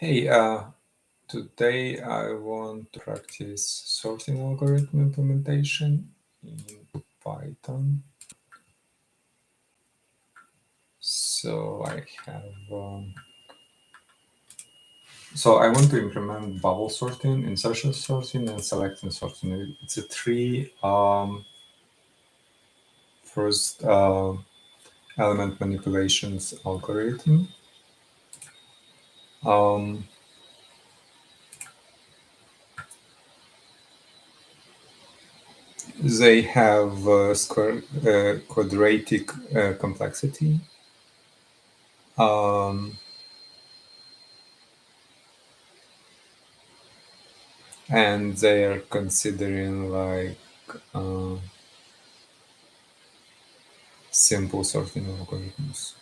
Hey, today I want to practice sorting algorithm implementation in Python. So I have, I want to implement bubble sorting, insertion sorting, and selection sorting. It's a three first element manipulations algorithm. Um, they have quadratic complexity. Um, and they are considering like uh, simple sorting algorithms.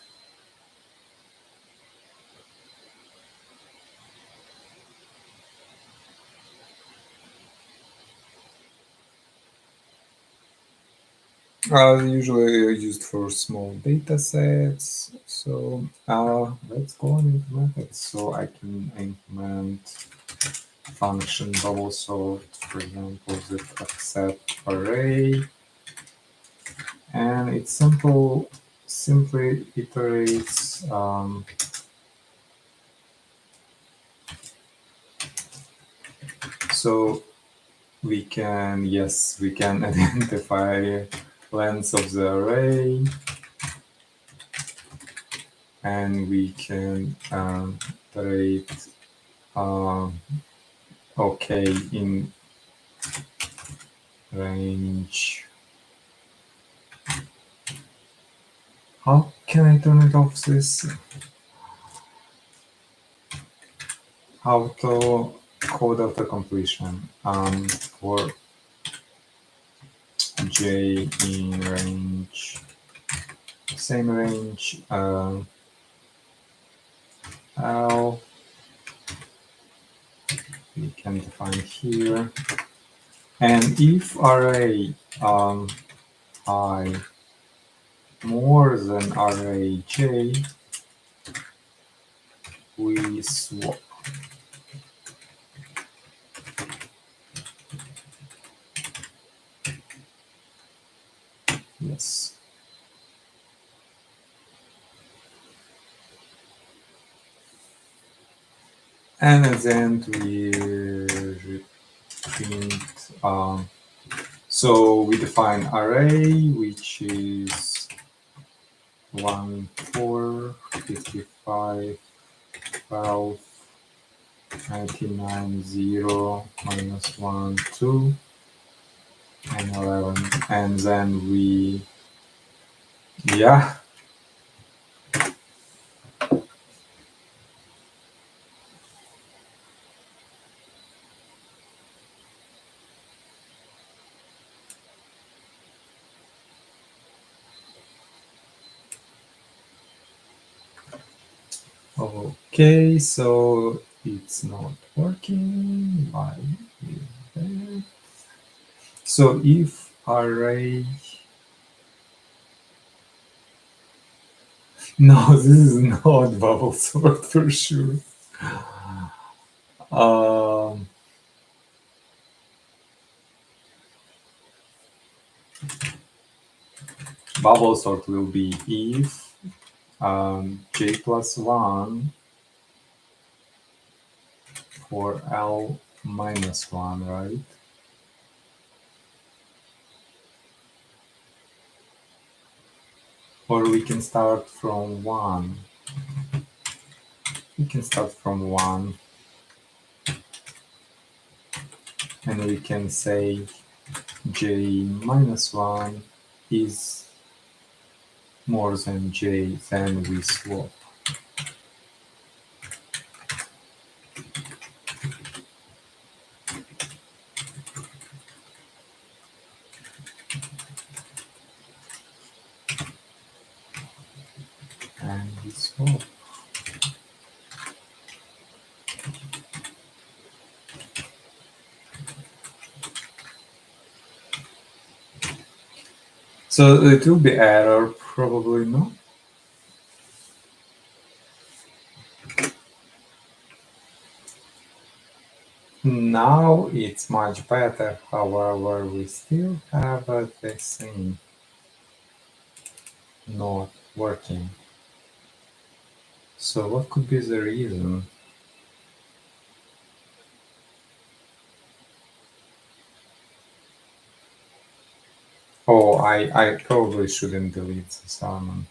Usually used for small data sets. So let's go and implement it. So I can implement function bubble sort, for example, that accept array, and it simply iterates so we can identify length of the array, and we can iterate okay in range. How can I turn it off this? How to code after completion for j in range, same range L, we can define here, and if array I more than array j, we swap. Yes. And at the end we reprint. So we define array, which is 1, 4, 55, 12, 99, 0, minus 1, 2, and 11. And then we, yeah. Okay, so it's not working. Why is that? So if array, no, this is not bubble sort for sure. Um, bubble sort will be if j plus 1 for L minus 1, right? Or we can start from 1. We can start from 1. And we can say j minus 1 is more than j, then we swap. And we swap. So it will be error, probably, no? Now it's much better, however, we still have this thing not working. So what could be the reason? Oh, I probably shouldn't delete this element.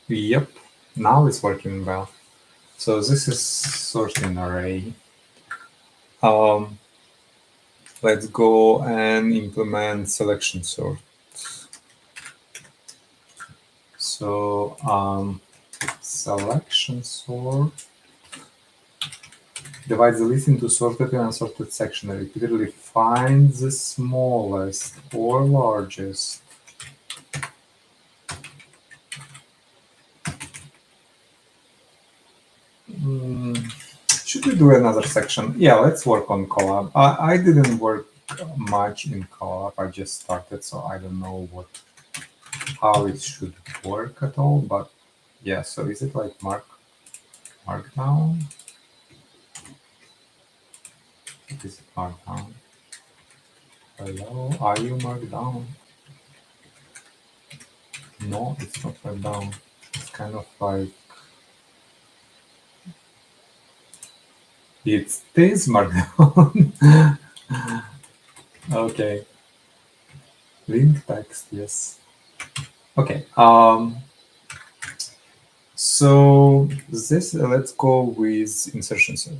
Yep, now it's working well. So this is sorting array. Um, let's go and implement selection sort. So selection sort divides the list into sorted and unsorted section and repeatedly finds the smallest or largest. Should we do another section? Yeah, let's work on collab. I didn't work much in collab. I just started, so I don't know how it should work at all. But yeah, so is it like markdown? Is it markdown? Hello, are you markdown? No, it's not markdown. It's kind of like it is markdown. Okay. Link text, yes. Okay. So this let's go with insertion sort.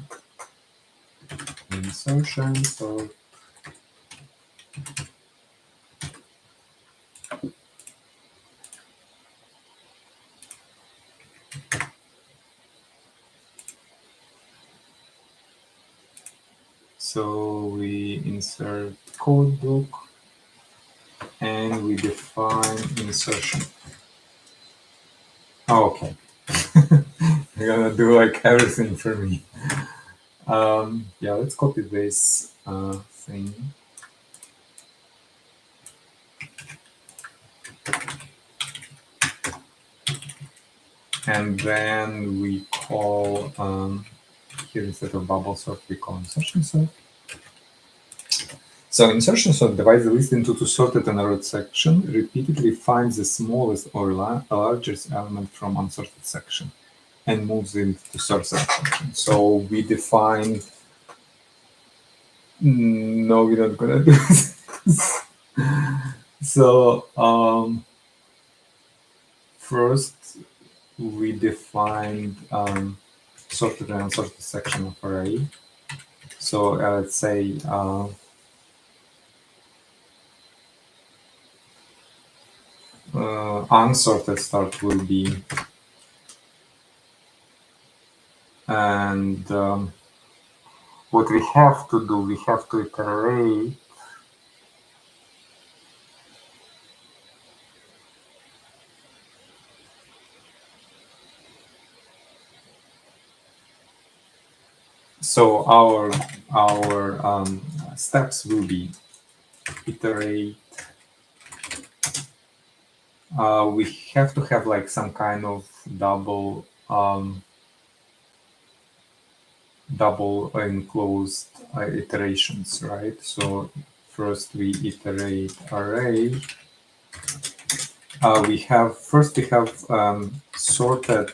Insertion sort. So we insert code book and we define insertion. Okay. You're gonna do like everything for me. Yeah, let's copy this thing. And then we call here instead of bubble sort, we call insertion sort. So insertion sort divides the list into two sorted and ordered sections, repeatedly finds the smallest or largest element from unsorted section, and moves it to sorted section. So we define. No, we're not gonna do this. So first we defined sorted and unsorted section of array. So let's say unsorted start will be, and what we have to do, we have to iterate so our steps will be iterate. We have to have like some kind of double enclosed iterations, right? So first we iterate array. We have sorted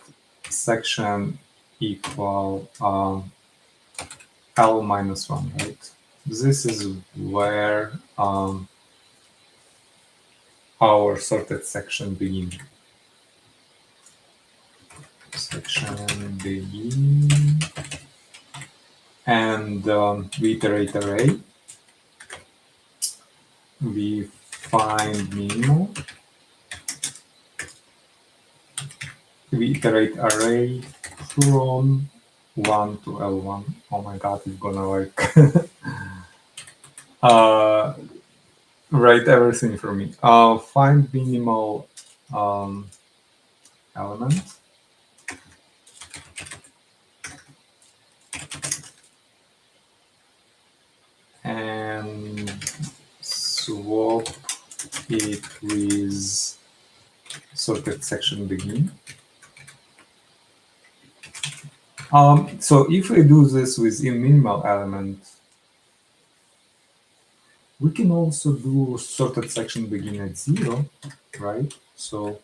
section equal L minus 1, right? This is where our sorted section begin. Section begin, and we iterate array. We find minimal. We iterate array from 1 to L1. Oh my god, it's gonna like write everything for me. Find minimal element. And swap it with sorted section begin. So if we do this with a minimal element, we can also do sorted section begin at 0, right? So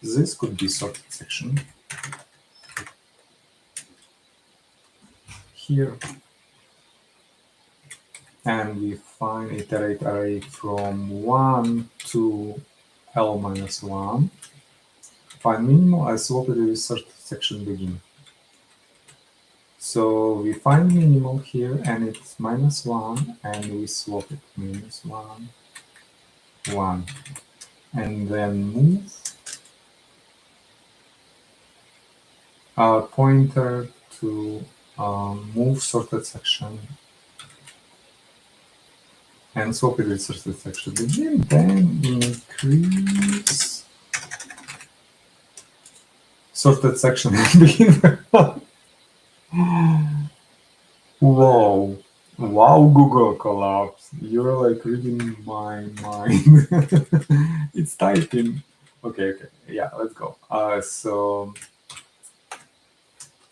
this could be sorted section here. And we find iterate array from 1 to L minus 1. Find minimal, I swap it with sorted section begin. So we find minimal here and it's -1 and we swap it -1, 1. And then move our pointer to move sorted section and swap it with sorted section begin, then increase sorted section begin. Whoa. Wow, Google collapse. You're like reading my mind. It's typing. Okay, yeah, let's go. So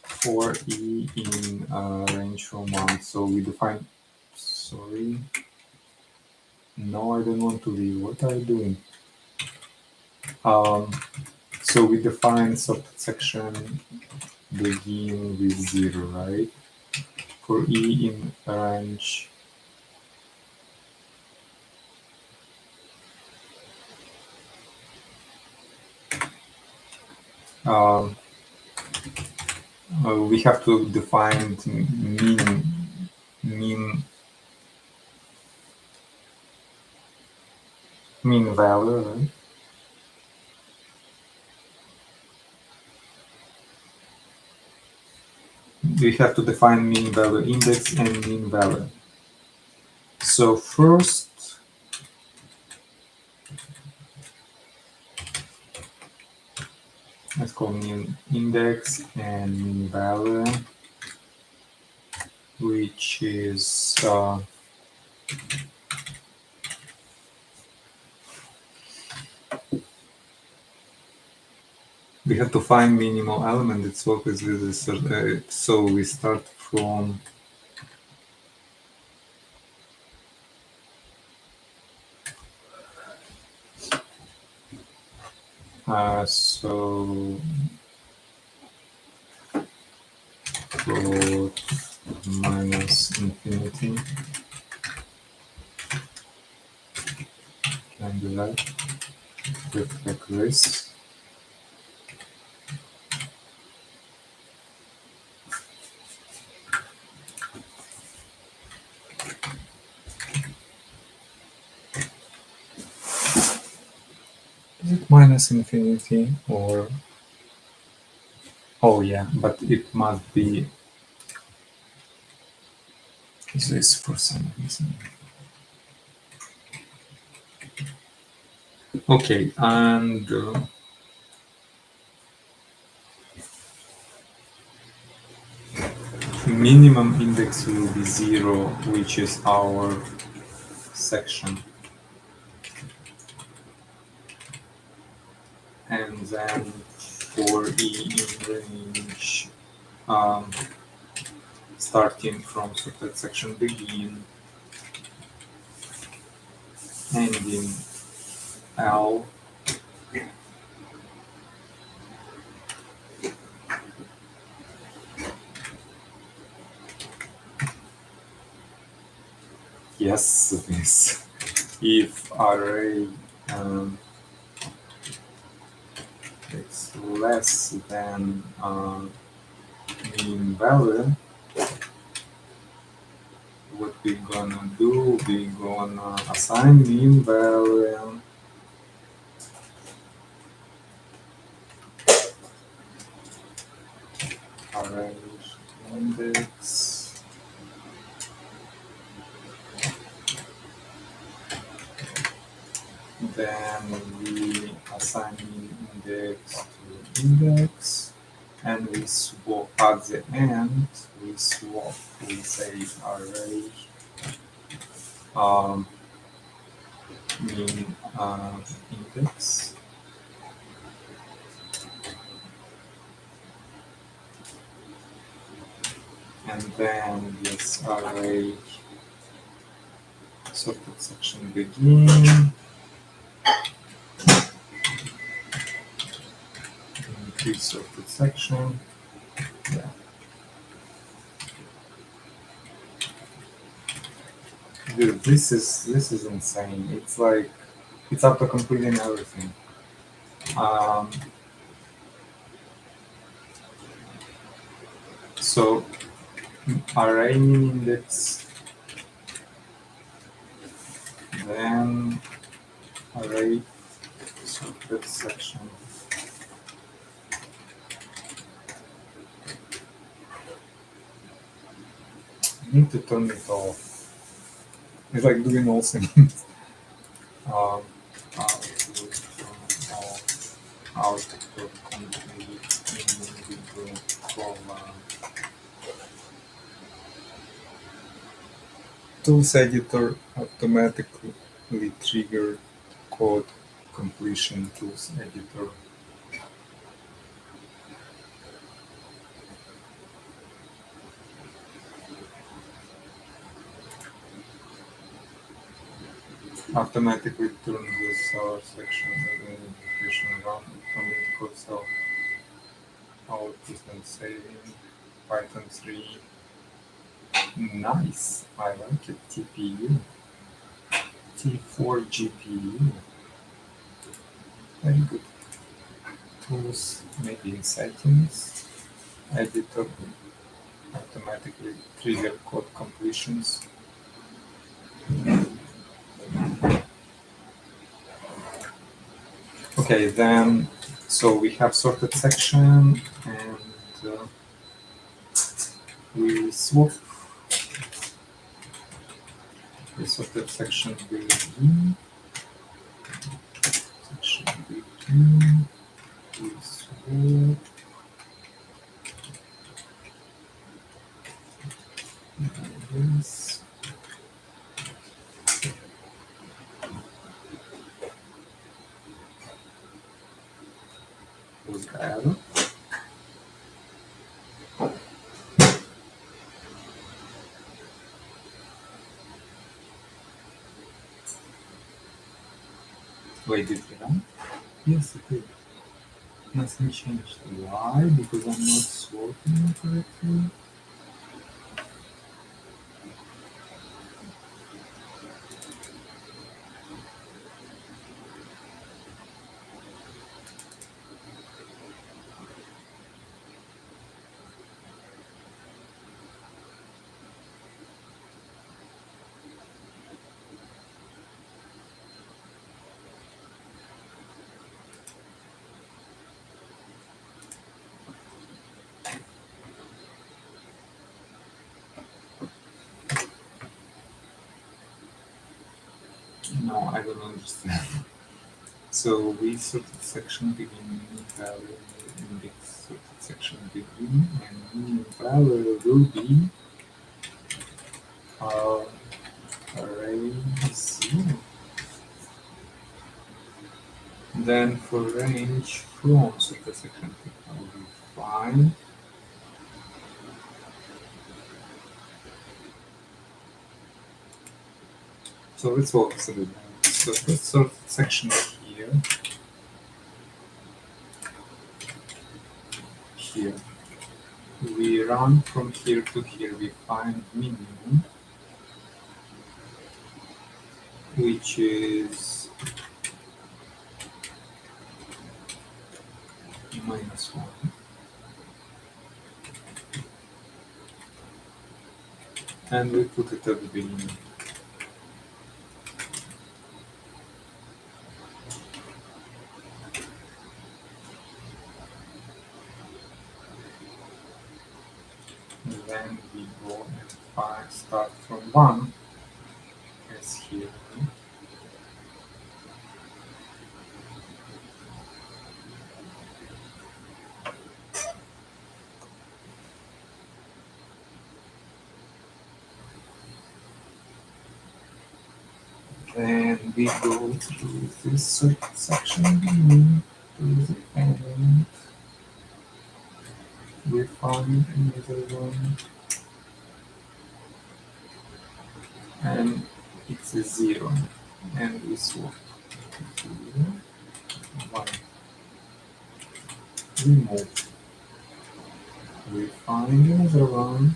for E in range from 1, so we define, sorry. No, I don't want to leave. What are you doing? So we define sorted section begin with 0, right? For E in range. We have to define mean value, right? We have to define mean value index and mean value. So first, let's call mean index and mean value, which is we have to find minimal element itself is with this, so we start from so float minus infinity. Can do that with like this. Is it minus infinity or? Oh yeah, but it must be this for some reason. Okay, and minimum index will be 0, which is our section. And then for E in range, starting from sorted section begin, ending L. Yes, this. If array is less than mean value, what we gonna do? We gonna assign mean value array index then we assign index to index and we swap at the end we swap we say array mean index and then this array sorted section begin, increase sorted section. Yeah. Dude, this is insane. It's like it's auto completing everything. Um, so array index, then array sorted section. I need to turn it off. It's like doing all things. How to turn off output complete individual column. Tools editor automatically trigger code completion tools editor. Automatically turn this section identification run from the code cell output and saving Python 3. Nice, I like it. TPU, T4 GPU. Very good. Tools, maybe in settings. Editor automatically trigger code completions. Okay, then, so we have sorted section and we swap the sorted section begin. Section begin. We swap. This. Was the error? Wait, did it run? Yes, it did. Nothing changed. Why? Because I'm not sorting correctly. No, I don't understand. So we sorted section begin value index sorted section begin and meaning value will be array 0. Then for range from sorted section will be fine. So let's walk through that. So let's sort section here. Here. We run from here to here. We find minimum, which is -1. And we put it at the beginning. Then we go and start from 1 as here. Then we go to this section beginning to the end. We find another one. and it's a 0, and we swap 0, 1, remove, we find another one,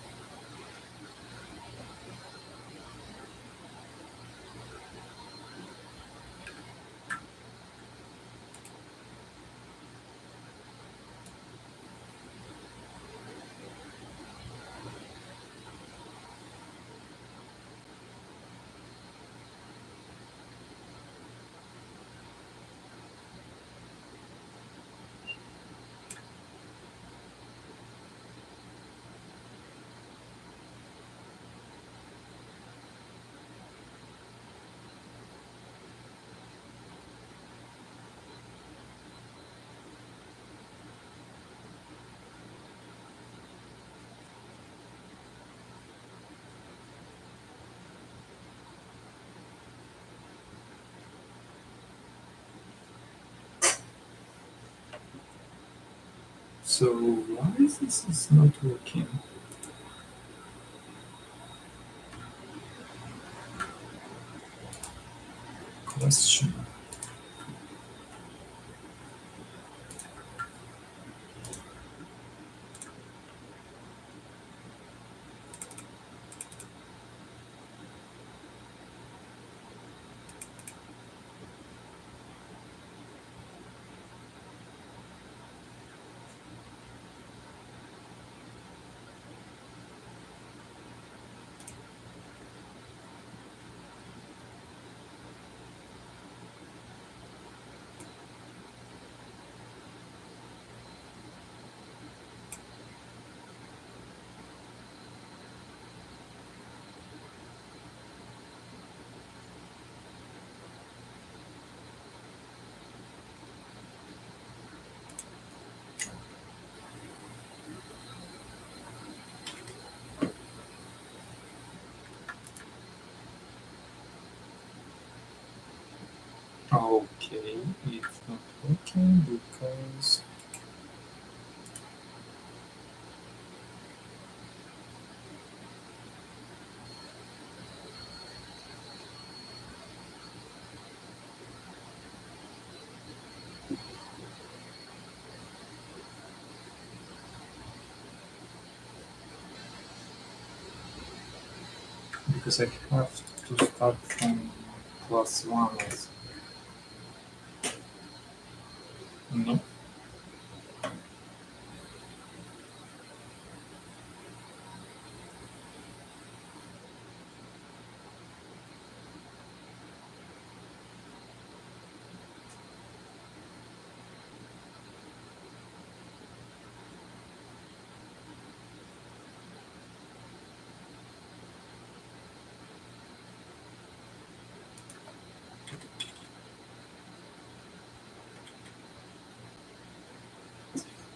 so why this is not working? Question. Okay, it's not working because I have to start from +1. No.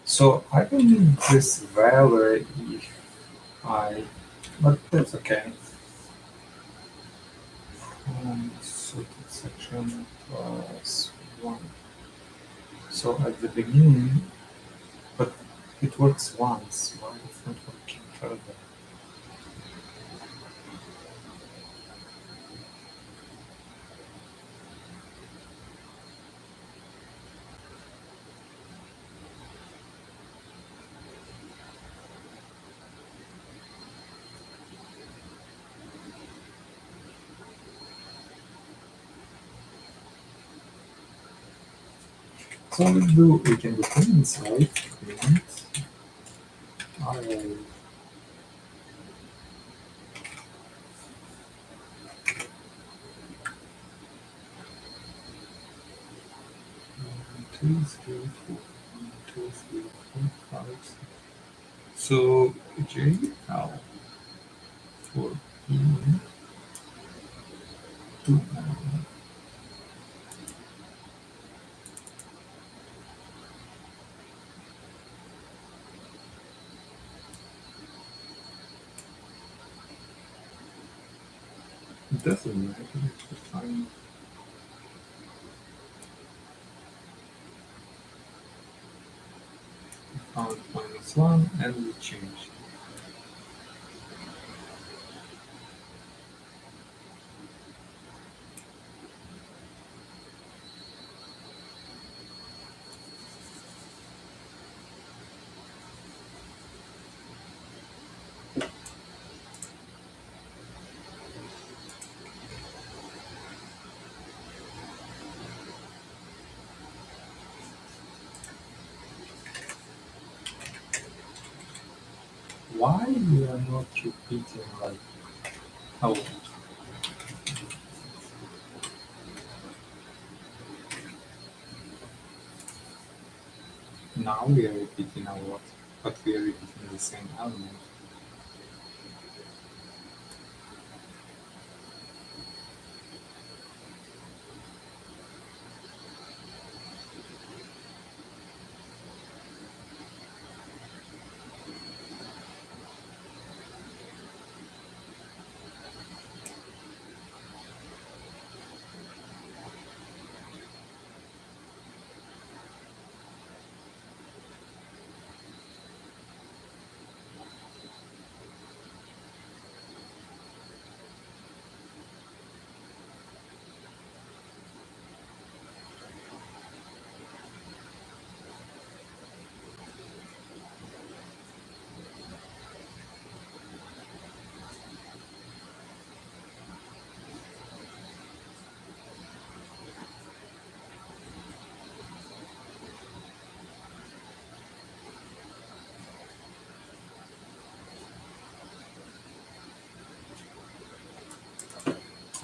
So I will need this value if I, but that's okay. Sorted section +1. So at the beginning, but it works once. Why it's not working further? So we can do things right. Print array. One, two, three, four. 1, 2, 3, 4, 5, 6. So J now for in to it doesn't matter if we found -1 and we change. why we are not repeating like, oh, now we are repeating a lot, but we are repeating the same element.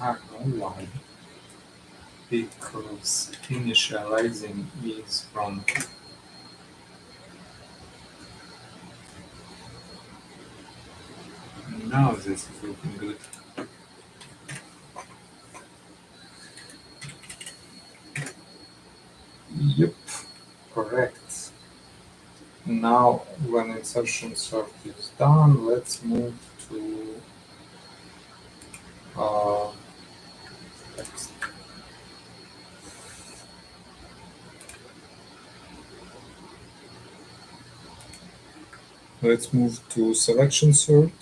I don't know why. Because initializing is from now this is looking good. Yep, correct. Now when insertion sort is done, let's move to text. Let's move to selection sort,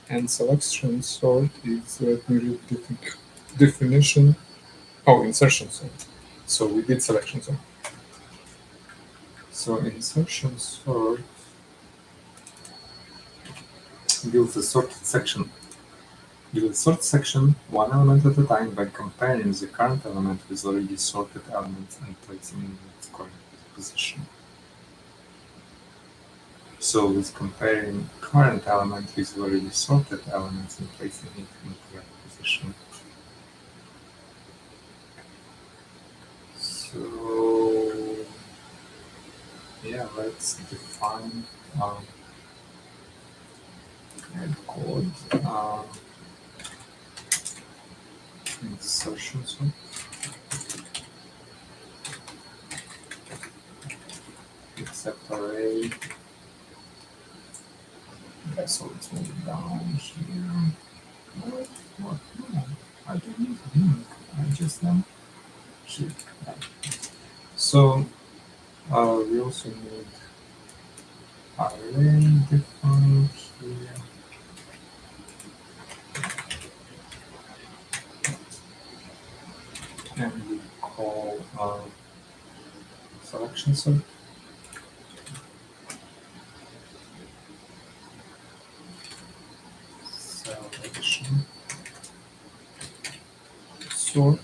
and selection sort is, let me read the definition. Oh, insertion sort. So we did selection sort. So insertion sort builds a sorted section. Build a sort section one element at a time by comparing the current element with already sorted elements and placing it in its correct position. So with comparing current element with already sorted elements and placing it in correct position. So yeah, let's define add code insertion sort. Except array. Okay, so let's move it down here. What? No, I don't need link. I just am shit. So we also need array defined here. And we call selection sort. Selection sort.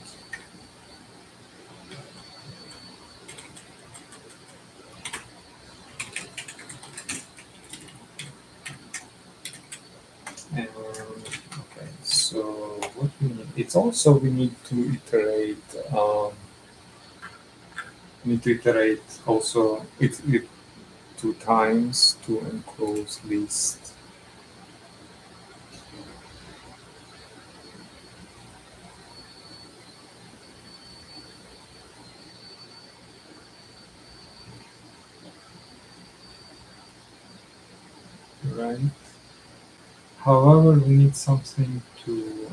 And okay, so what we need, it's also we need to iterate. Also it 2 times to enclose list. Right. However, we need something to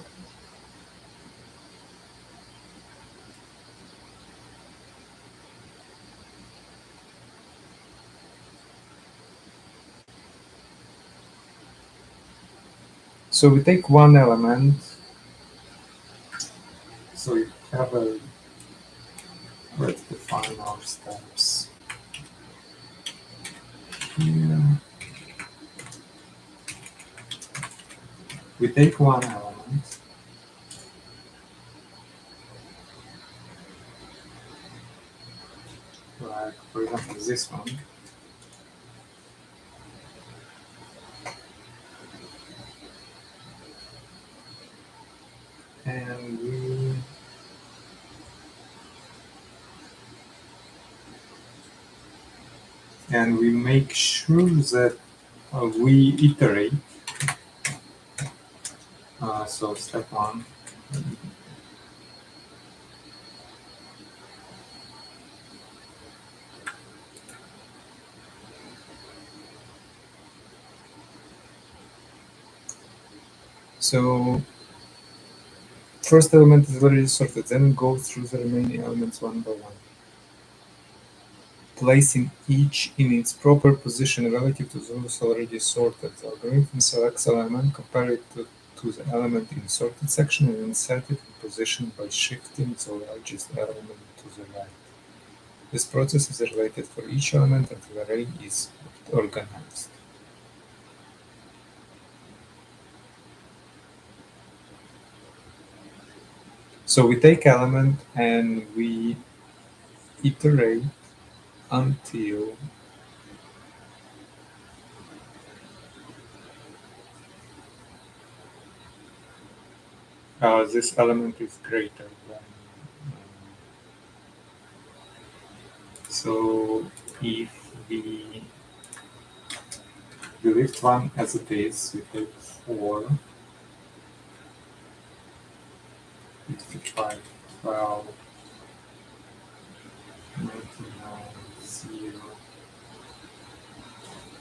so we take one element. So we have a let's define our steps here. We take one element. Like for example this one. and we make sure that we iterate. So step one. So first element is already sorted, then go through the remaining elements one by one, placing each in its proper position relative to those already sorted. The algorithm selects an element, compare it to the element in sorted section, and insert it in position by shifting the largest element to the right. This process is related for each element until the array is organized. So we take element and we iterate until this element is greater than. So if we delete one as it is, we take 4, 55, 12, 99, 0.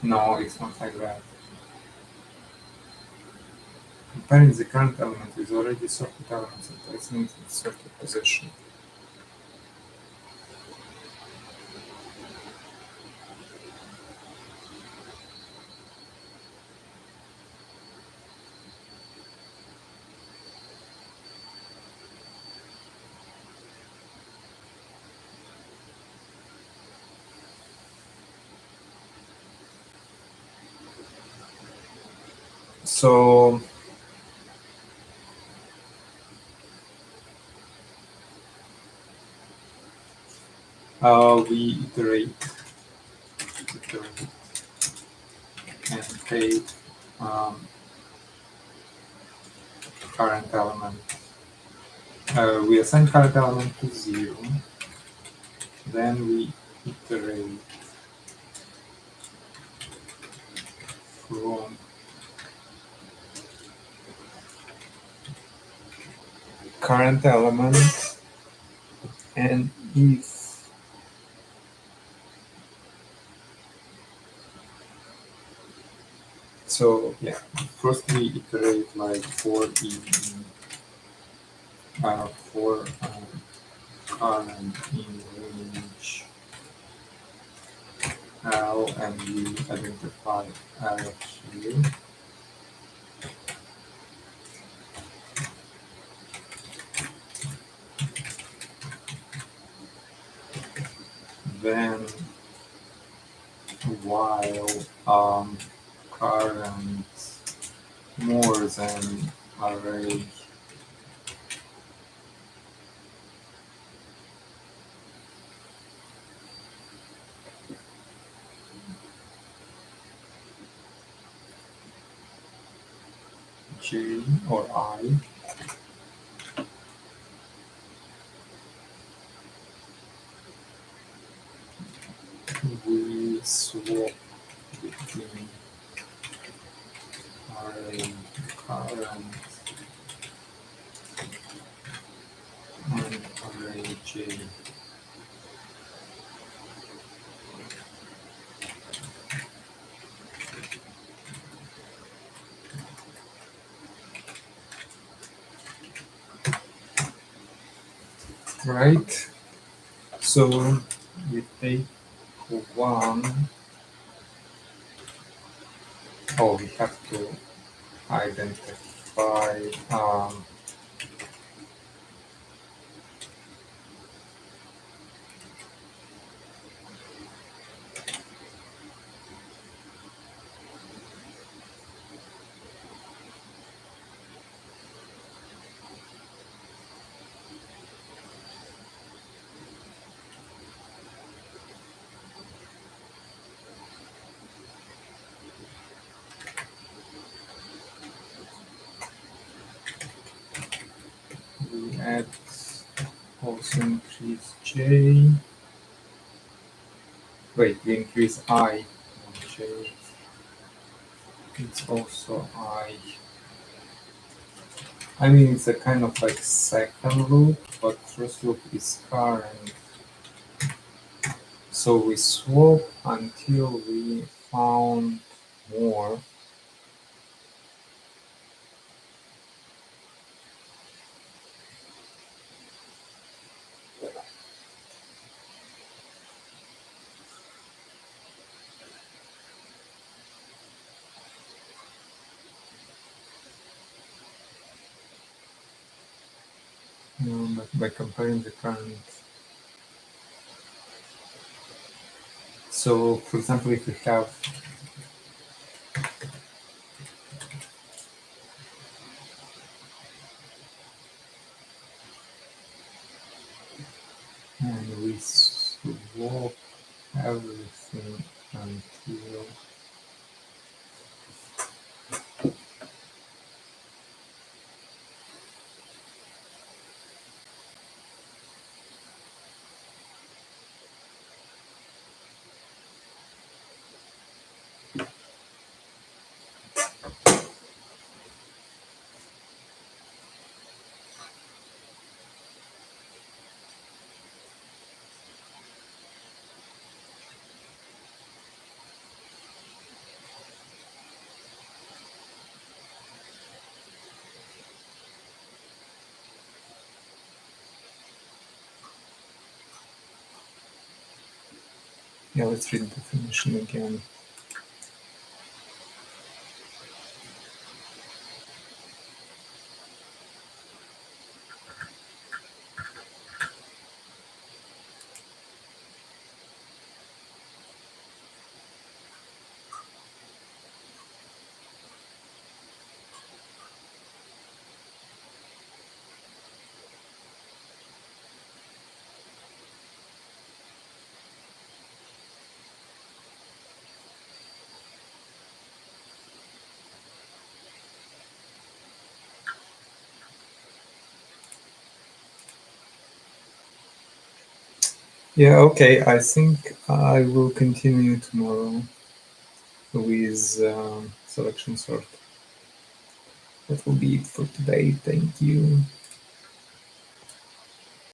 No, it's not like that. Comparing the current element with already sorted elements and placing it in sorted position. So we iterate and take current element. We assign current element to 0. Then we iterate from current element, and if so, yeah, first we iterate like for current in range L, and we identify L here. Then while current more than array J or I, we swap between array current and array J. Right? So we take one. Oh, we have to identify add also increase J. Wait, we increase I, not J. It's also I. I mean, it's a kind of like second loop, but first loop is current. So we swap until we found more. By comparing the current. So, for example, if we have and we swap everything until yeah, let's read the definition again. Yeah, okay. I think I will continue tomorrow with selection sort. That will be it for today. Thank you.